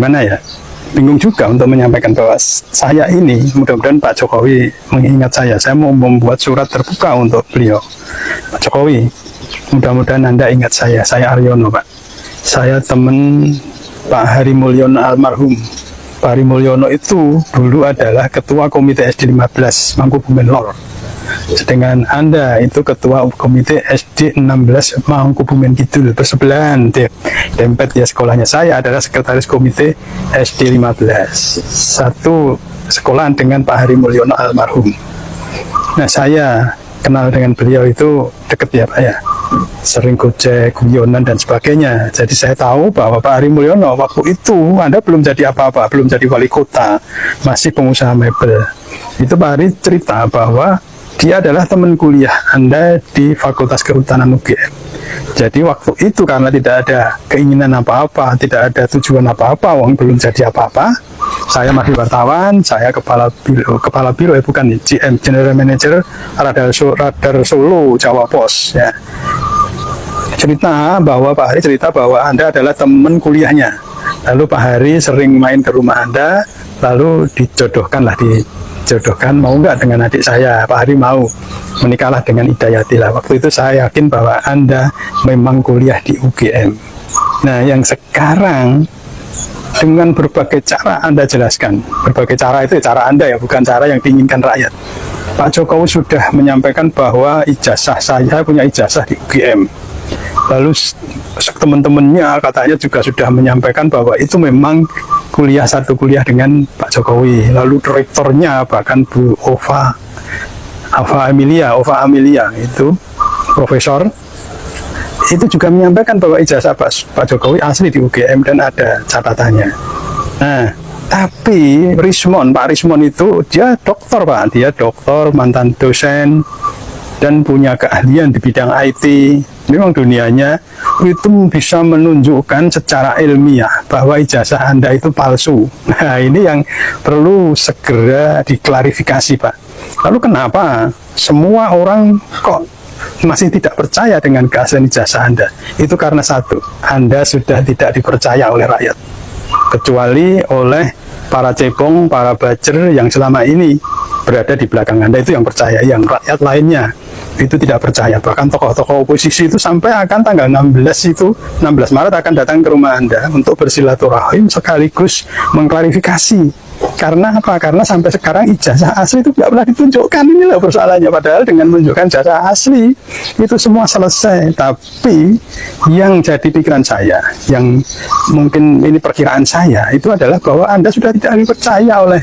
gimana ya, bingung juga untuk menyampaikan bahwa saya ini, mudah-mudahan Pak Jokowi mengingat saya mau membuat surat terbuka untuk beliau. Pak Jokowi, mudah-mudahan Anda ingat saya Aryono Pak. Saya teman Pak Hari Mulyono almarhum. Pak Hari Mulyono itu dulu adalah Ketua Komite SD 15 Mangkubumen Lor. Sedangkan Anda itu Ketua Komite SD 16 Mangkubumen Kidul, bersebelahan dempet ya sekolahnya. Saya adalah Sekretaris Komite SD 15, satu sekolahan dengan Pak Hari Mulyono almarhum. Nah, saya kenal dengan beliau itu deket ya Pak ya, sering gojek, guyonan dan sebagainya. Jadi saya tahu bahwa Pak Hari Mulyono waktu itu Anda belum jadi apa-apa, belum jadi wali kota, masih pengusaha mebel. Itu Pak Hari cerita bahwa dia adalah teman kuliah Anda di Fakultas Kehutanan UGM. Jadi waktu itu karena tidak ada keinginan apa-apa, tidak ada tujuan apa-apa, wong belum jadi apa-apa, saya masih wartawan, saya kepala biro bukan GM, General Manager Radar Solo Jawa Pos ya. Pak Hari cerita bahwa Anda adalah teman kuliahnya. Lalu Pak Hari sering main ke rumah Anda, lalu dijodohkan mau nggak dengan adik saya. Pak Hari mau, menikahlah dengan Hidayati lah. Waktu itu saya yakin bahwa Anda memang kuliah di UGM. Nah, yang sekarang dengan berbagai cara Anda jelaskan, berbagai cara itu cara Anda ya, bukan cara yang diinginkan rakyat. Pak Jokowi sudah menyampaikan bahwa saya punya ijazah di UGM. Lalu teman-temannya katanya juga sudah menyampaikan bahwa itu memang satu kuliah dengan Pak Jokowi. Lalu rektornya bahkan Bu Ova Amelia itu profesor, itu juga menyampaikan bahwa ijazah Pak Jokowi asli di UGM dan ada catatannya. Nah, tapi Pak Rismon itu dia doktor Pak, dia doktor, mantan dosen, dan punya keahlian di bidang IT. Memang dunianya itu bisa menunjukkan secara ilmiah bahwa ijazah Anda itu palsu. Nah, ini yang perlu segera diklarifikasi Pak. Lalu kenapa semua orang kok masih tidak percaya dengan keaslian ijazah Anda? Itu karena satu, Anda sudah tidak dipercaya oleh rakyat, kecuali oleh para cebong, para bajer yang selama ini berada di belakang Anda, itu yang percaya. Yang rakyat lainnya itu tidak percaya. Bahkan tokoh-tokoh oposisi itu sampai akan tanggal 16 Maret akan datang ke rumah Anda untuk bersilaturahim sekaligus mengklarifikasi. Karena apa? Karena sampai sekarang ijazah asli itu tidak pernah ditunjukkan. Inilah persoalannya. Padahal dengan menunjukkan ijazah asli itu semua selesai. Tapi yang jadi pikiran saya, yang mungkin ini perkiraan saya, itu adalah bahwa Anda sudah tidak dipercaya oleh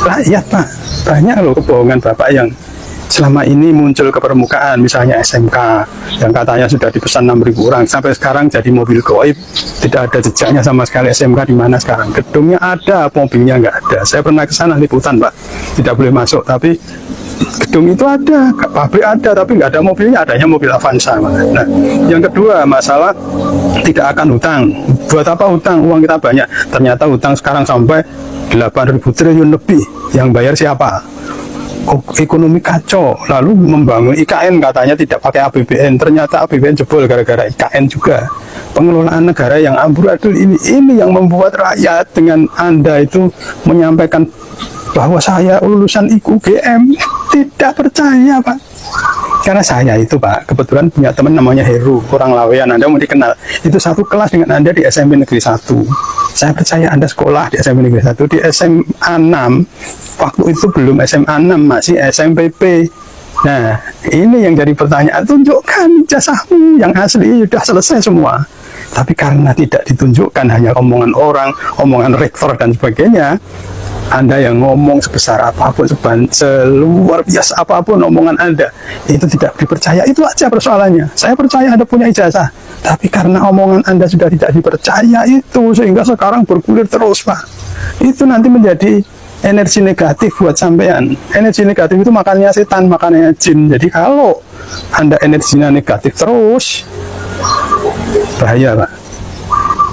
rakyat Pak. Banyak loh kebohongan Bapak yang selama ini muncul ke permukaan, misalnya SMK yang katanya sudah dipesan 6.000 orang, sampai sekarang jadi mobil goib, tidak ada jejaknya sama sekali. SMK di mana sekarang? Gedungnya ada, mobilnya nggak ada. Saya pernah ke sana liputan Pak, tidak boleh masuk, tapi gedung itu ada, pabrik ada, tapi nggak ada mobilnya, adanya mobil Avanza. Nah, yang kedua masalah tidak akan hutang. Buat apa hutang? Uang kita banyak. Ternyata hutang sekarang sampai 8.000 triliun lebih. Yang bayar siapa? Ekonomi kacau. Lalu membangun IKN katanya tidak pakai APBN, ternyata APBN jebol gara-gara IKN juga. Pengelolaan negara yang amburadul ini yang membuat rakyat dengan Anda itu menyampaikan bahwa saya lulusan UGM tidak percaya Pak. Karena saya itu Pak, kebetulan punya teman namanya Heru, orang Laweyan, Anda mau dikenal. Itu satu kelas dengan Anda di SMP Negeri 1. Saya percaya Anda sekolah di SMP Negeri 1, di SMA 6. Waktu itu belum SMA 6, masih SMPP. Nah, ini yang jadi pertanyaan, tunjukkan ijazahmu yang asli, sudah selesai semua. Tapi karena tidak ditunjukkan, hanya omongan orang, omongan rektor dan sebagainya, Anda yang ngomong sebesar apapun, seluar biasa apapun omongan Anda, itu tidak dipercaya. Itu aja persoalannya. Saya percaya Anda punya ijazah, tapi karena omongan Anda sudah tidak dipercaya itu, sehingga sekarang bergulir terus Pak. Itu nanti menjadi energi negatif buat sampean. Energi negatif itu makannya setan, makannya jin. Jadi kalau Anda energinya negatif terus, bahaya Pak.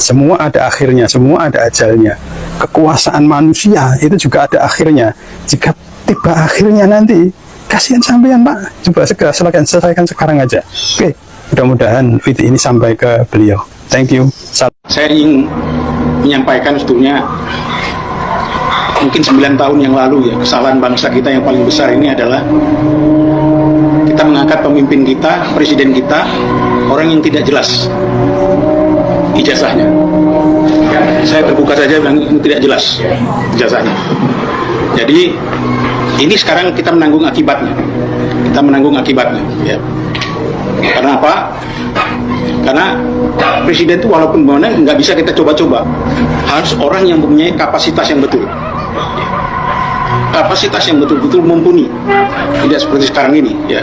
Semua ada akhirnya, semua ada ajalnya. Kekuasaan manusia itu juga ada akhirnya. Jika tiba akhirnya nanti, kasihan sampean Pak. Coba segera selesaikan sekarang aja. Oke, mudah-mudahan video ini sampai ke beliau. Thank you. Sharing menyampaikan sebetulnya mungkin 9 tahun yang lalu ya, kesalahan bangsa kita yang paling besar ini adalah kita mengangkat pemimpin kita, presiden kita, orang yang tidak jelas ijazahnya. Ya, saya terbuka saja bilang itu tidak jelas ijazahnya. Jadi ini sekarang kita menanggung akibatnya. Kita menanggung akibatnya. Ya. Karena apa? Karena presiden itu walaupun mana nggak bisa kita coba-coba, harus orang yang mempunyai kapasitas yang betul. Kapasitas yang betul-betul mumpuni, tidak seperti sekarang ini ya.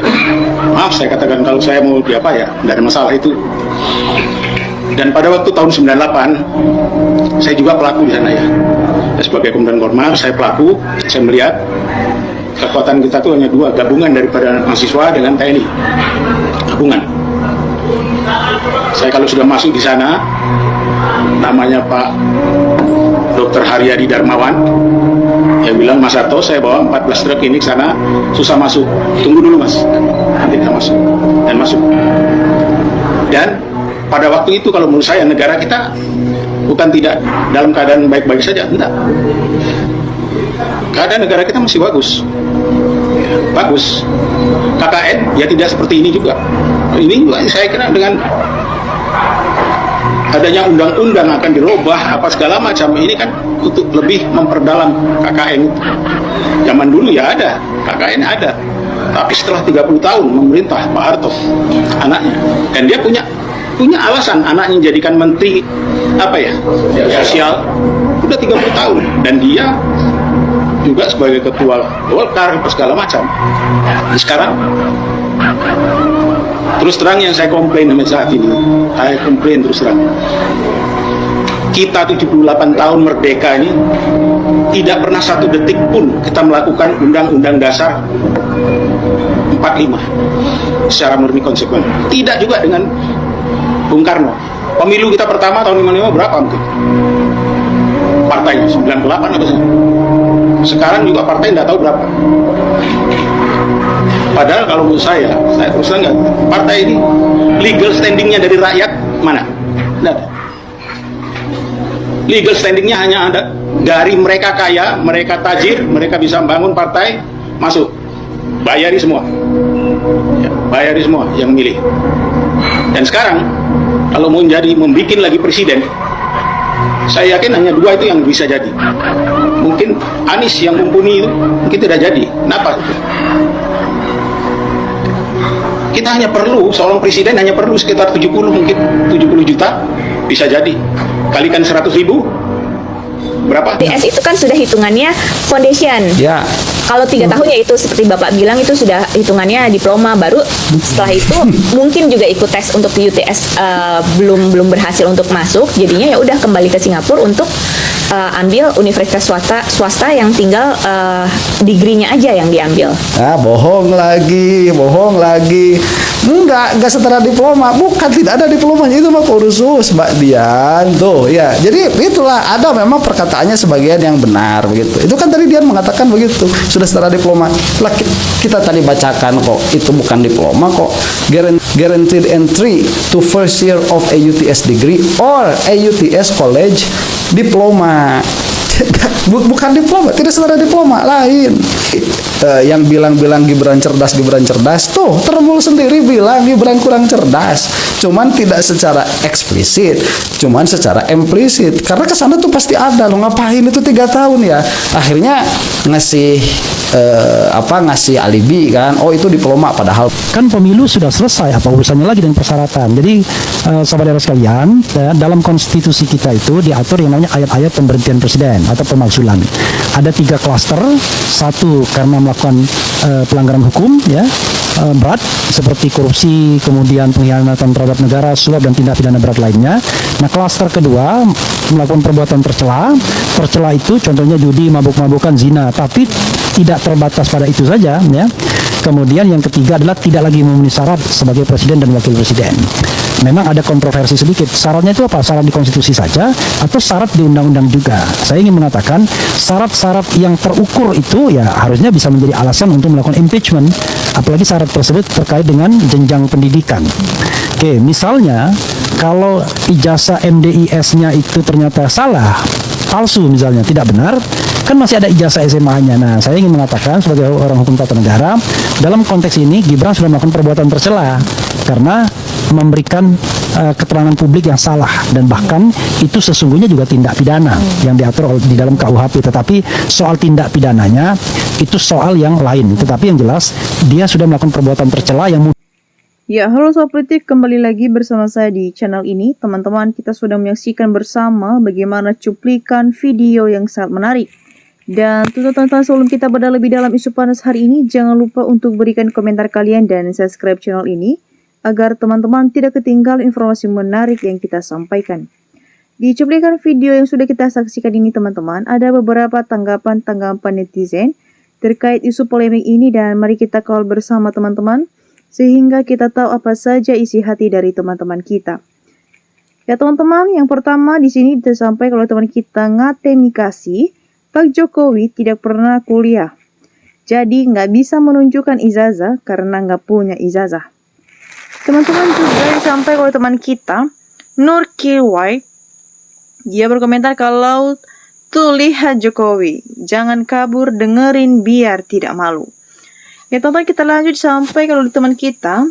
Maaf saya katakan kalau saya mau di apa ya, tidak ada masalah itu. Dan pada waktu tahun 98 saya juga pelaku di sana ya, sebagai Komandan Kormar saya pelaku. Saya melihat kekuatan kita itu hanya dua, gabungan daripada mahasiswa dengan TNI, gabungan. Saya kalau sudah masuk di sana, namanya Pak Dr. Haryadi Darmawan, yang bilang, Mas Harto, saya bawa 14 truk ini ke sana, susah masuk. Tunggu dulu mas, nanti kita masuk. Dan masuk. Dan pada waktu itu kalau menurut saya negara kita bukan tidak dalam keadaan baik-baik saja, enggak. Keadaan negara kita masih bagus. Bagus. KKN ya tidak seperti ini juga. Ini juga saya kira dengan adanya undang-undang akan dirubah apa segala macam ini kan untuk lebih memperdalam KKN itu. Zaman dulu ya ada KKN ada, tapi setelah 30 tahun memerintah Pak Harto anaknya, dan dia punya alasan anaknya jadikan menteri apa ya sosial udah 30 tahun, dan dia juga sebagai ketua Golkar segala macam. Sekarang terus terang yang saya komplain sampai saat ini, saya komplain terus terang, kita 78 tahun merdeka ini tidak pernah satu detik pun kita melakukan Undang-Undang Dasar 45 secara murni konsekuen. Tidak juga dengan Bung Karno. Pemilu kita pertama tahun 55 berapa mungkin? Partainya 98 apa sih? Sekarang juga partai tidak tahu berapa. Padahal kalau menurut saya terus terang partai ini legal standingnya dari rakyat mana? Tidak ada. Legal standingnya hanya ada dari mereka kaya, mereka tajir, mereka bisa membangun partai, masuk, bayari semua, ya, bayari semua yang milih. Dan sekarang kalau mau jadi membuat lagi presiden, saya yakin hanya dua itu yang bisa jadi. Mungkin Anies yang mumpuni itu mungkin tidak jadi. Kenapa? Kita hanya perlu, seorang presiden hanya perlu sekitar 70 mungkin 70 juta bisa jadi. Kalikan 100.000 berapa? TS itu kan sudah hitungannya foundation. Ya. Kalau 3 tahun ya itu seperti Bapak bilang itu sudah hitungannya diploma, baru setelah itu mungkin juga ikut tes untuk di UTS belum berhasil untuk masuk, jadinya ya udah kembali ke Singapura untuk ambil universitas swasta yang tinggal degree-nya aja yang diambil. Bohong lagi. Enggak setara diploma. Bukan, tidak ada diplomanya. Itu mah kursus, Mbak Dian. Tuh, ya. Jadi itulah, ada memang perkataannya sebagian yang benar begitu. Itu kan tadi Dian mengatakan begitu. Sudah setara diploma. Lah, kita tadi bacakan kok, itu bukan diploma kok. Guaranteed entry to first year of a UTS degree or a UTS college diploma. Bukan diploma, tidak setara diploma, lain. Yang bilang Gibran cerdas tuh Termul sendiri bilang Gibran kurang cerdas, cuman tidak secara eksplisit, cuman secara implisit, karena kesana tuh pasti ada lo ngapain itu 3 tahun ya, akhirnya ngasih ngasih alibi kan, oh itu diploma, padahal kan pemilu sudah selesai, apa urusannya lagi dengan persyaratan. Jadi saudara sekalian, dalam konstitusi kita itu diatur yang namanya ayat-ayat pemberhentian presiden atau pemakzulan. Ada 3 klaster, satu karena melakukan pelanggaran hukum ya berat seperti korupsi, kemudian pengkhianatan terhadap negara, suap dan tindak pidana berat lainnya. Nah, klaster kedua melakukan perbuatan tercela. Tercela itu contohnya judi, mabuk-mabukan, zina, tapi tidak terbatas pada itu saja ya. Kemudian yang ketiga adalah tidak lagi memenuhi syarat sebagai presiden dan wakil presiden. Memang ada kontroversi sedikit. Syaratnya itu apa? Syarat di konstitusi saja atau syarat di undang-undang juga? Saya ingin mengatakan syarat-syarat yang terukur itu ya harusnya bisa menjadi alasan untuk melakukan impeachment. Apalagi syarat tersebut terkait dengan jenjang pendidikan. Oke, misalnya kalau ijazah MDIS-nya itu ternyata salah, palsu misalnya, tidak benar, kan masih ada ijazah SMA-nya. Nah, saya ingin mengatakan sebagai orang hukum tata negara, dalam konteks ini Gibran sudah melakukan perbuatan tercela karena memberikan keterangan publik yang salah, dan bahkan itu sesungguhnya juga tindak pidana yang diatur di dalam KUHP. Tetapi soal tindak pidananya itu soal yang lain. Tetapi yang jelas dia sudah melakukan perbuatan tercela yang Ya, halo Sobat Politik, kembali lagi bersama saya di channel ini. Teman-teman, kita sudah menyaksikan bersama bagaimana cuplikan video yang sangat menarik. Dan tentu teman-teman, sebelum kita berdalam lebih dalam isu panas hari ini, jangan lupa untuk berikan komentar kalian dan subscribe channel ini, agar teman-teman tidak ketinggalan informasi menarik yang kita sampaikan. Di cuplikan video yang sudah kita saksikan ini teman-teman, ada beberapa tanggapan-tanggapan netizen terkait isu polemik ini, dan mari kita kawal bersama teman-teman, sehingga kita tahu apa saja isi hati dari teman-teman kita. Ya teman-teman, yang pertama di sini disampaikan oleh teman kita Ngatemikasi, Pak Jokowi tidak pernah kuliah, jadi nggak bisa menunjukkan ijazah karena nggak punya ijazah. Teman-teman juga disampaikan oleh teman kita Nur Kiwai, dia berkomentar kalau tuh lihat Jokowi, jangan kabur, dengerin biar tidak malu. Ya teman-teman, kita lanjut sampai kalau teman kita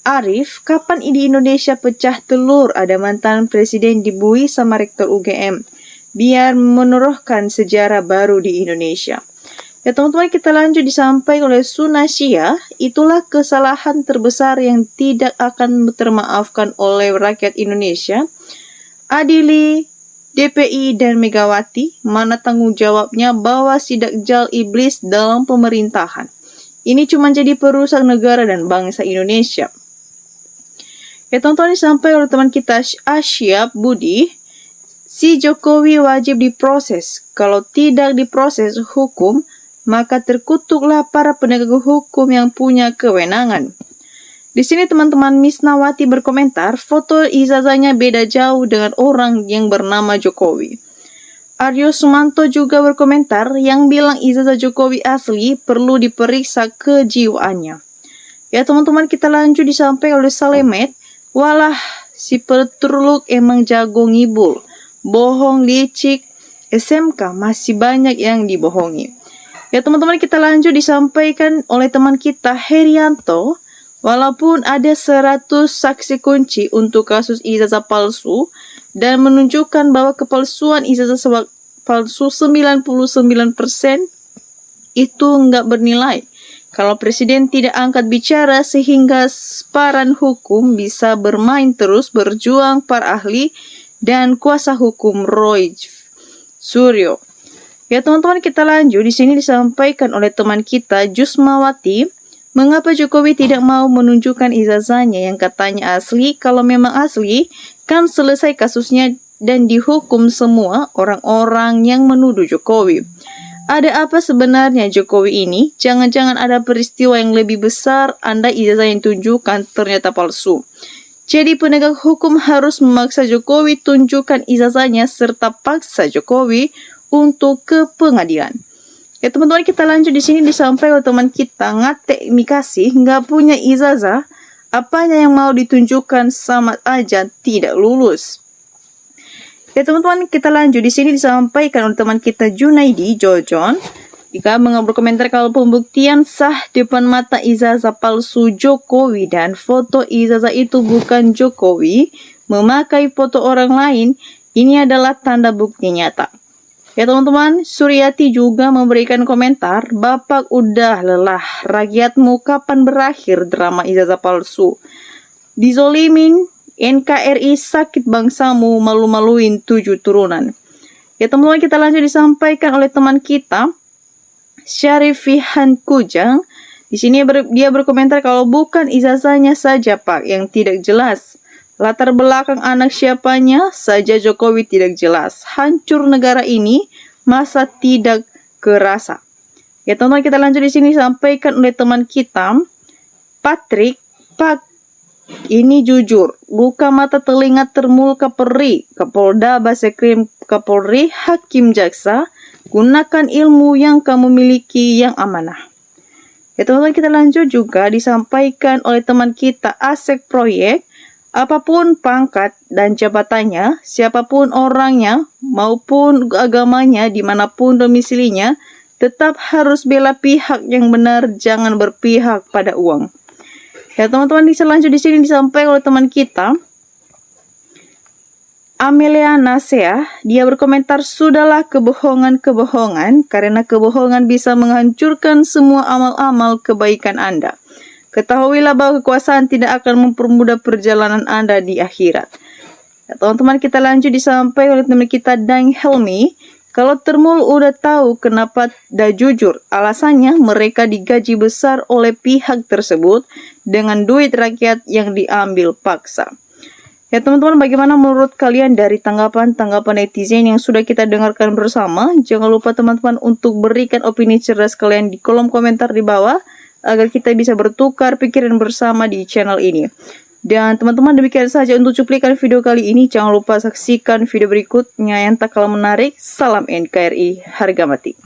Arif, kapan di Indonesia pecah telur ada mantan presiden dibui sama rektor UGM biar menuruhkan sejarah baru di Indonesia. Ya teman-teman, kita lanjut disampaikan oleh Sunasya, itulah kesalahan terbesar yang tidak akan termaafkan oleh rakyat Indonesia. Adili DPI dan Megawati, mana tanggung jawabnya bahwa sidak jal iblis dalam pemerintahan? Ini cuma jadi perusak negara dan bangsa Indonesia. Ya teman-teman, sampai oleh teman kita Asyap Budi, si Jokowi wajib diproses. Kalau tidak diproses hukum, maka terkutuklah para penegak hukum yang punya kewenangan. Di sini teman-teman Misnawati berkomentar, foto ijazahnya beda jauh dengan orang yang bernama Jokowi. Aryo Sumanto juga berkomentar, yang bilang ijazah Jokowi asli perlu diperiksa kejiwaannya. Ya teman-teman, kita lanjut disampaikan oleh Salemet, walah si Petruluk emang jago ngibul, bohong, licik, SMK masih banyak yang dibohongi. Ya teman-teman, kita lanjut disampaikan oleh teman kita Herianto, walaupun ada 100 saksi kunci untuk kasus ijazah palsu dan menunjukkan bahwa kepalsuan ijazah palsu 99% itu nggak bernilai. Kalau presiden tidak angkat bicara sehingga separan hukum bisa bermain terus berjuang para ahli dan kuasa hukum Roy Suryo. Ya teman-teman, kita lanjut. Di sini disampaikan oleh teman kita Jusmawati, mengapa Jokowi tidak mau menunjukkan ijazahnya yang katanya asli? Kalau memang asli, kan selesai kasusnya dan dihukum semua orang-orang yang menuduh Jokowi. Ada apa sebenarnya Jokowi ini? Jangan-jangan ada peristiwa yang lebih besar, Anda ijazah yang tunjukkan ternyata palsu. Jadi penegak hukum harus memaksa Jokowi tunjukkan ijazahnya serta paksa Jokowi untuk ke pengadilan. Ya teman-teman, kita lanjut. Di sini disampaikan oleh teman kita Ngatemikasi, nggak punya ijazah, apanya yang mau ditunjukkan, sama aja tidak lulus. Ya teman-teman, kita lanjut. Di sini disampaikan oleh teman kita Junaidi Jojon, jika berkomentar kalau pembuktian sah depan mata ijazah palsu Jokowi dan foto ijazah itu bukan Jokowi, memakai foto orang lain, ini adalah tanda bukti nyata. Ya teman-teman, Suryati juga memberikan komentar, Bapak udah lelah, rakyatmu kapan berakhir drama ijazah palsu? Dizolimin, NKRI sakit bangsamu, malu-maluin 7 turunan. Ya teman-teman, kita lanjut disampaikan oleh teman kita Syarifihan Kujang. Di sini dia berkomentar kalau bukan ijazahnya saja Pak yang tidak jelas. Latar belakang anak siapanya saja Jokowi tidak jelas. Hancur negara ini, masa tidak kerasa. Ya teman-teman, kita lanjut di sini sampaikan oleh teman kita Patrick, Pak ini jujur, buka mata telinga termul Kapolri, Kapolda, Baskrim, Kapolri, Hakim, Jaksa, gunakan ilmu yang kamu miliki yang amanah. Ya teman-teman, kita lanjut juga disampaikan oleh teman kita Asek Proyek, Apapun pangkat dan jabatannya, siapapun orangnya maupun agamanya, dimanapun domisilinya, tetap harus bela pihak yang benar, jangan berpihak pada uang. Ya teman-teman, selanjutnya di sini disampaikan oleh teman kita Amelia Nasea. Dia berkomentar, sudahlah kebohongan-kebohongan, karena kebohongan bisa menghancurkan semua amal-amal kebaikan Anda. Ketahuilah bahwa kekuasaan tidak akan mempermudah perjalanan Anda di akhirat. Ya, teman-teman, kita lanjut disampaikan oleh teman kita Dang Helmi. Kalau Termul udah tahu kenapa dah jujur, alasannya mereka digaji besar oleh pihak tersebut dengan duit rakyat yang diambil paksa. Ya teman-teman, bagaimana menurut kalian dari tanggapan-tanggapan netizen yang sudah kita dengarkan bersama? Jangan lupa teman-teman untuk berikan opini cerdas kalian di kolom komentar di bawah, agar kita bisa bertukar pikiran bersama di channel ini. Dan teman-teman, demikian saja untuk cuplikan video kali ini. Jangan lupa saksikan video berikutnya yang tak kalah menarik. Salam NKRI, harga mati.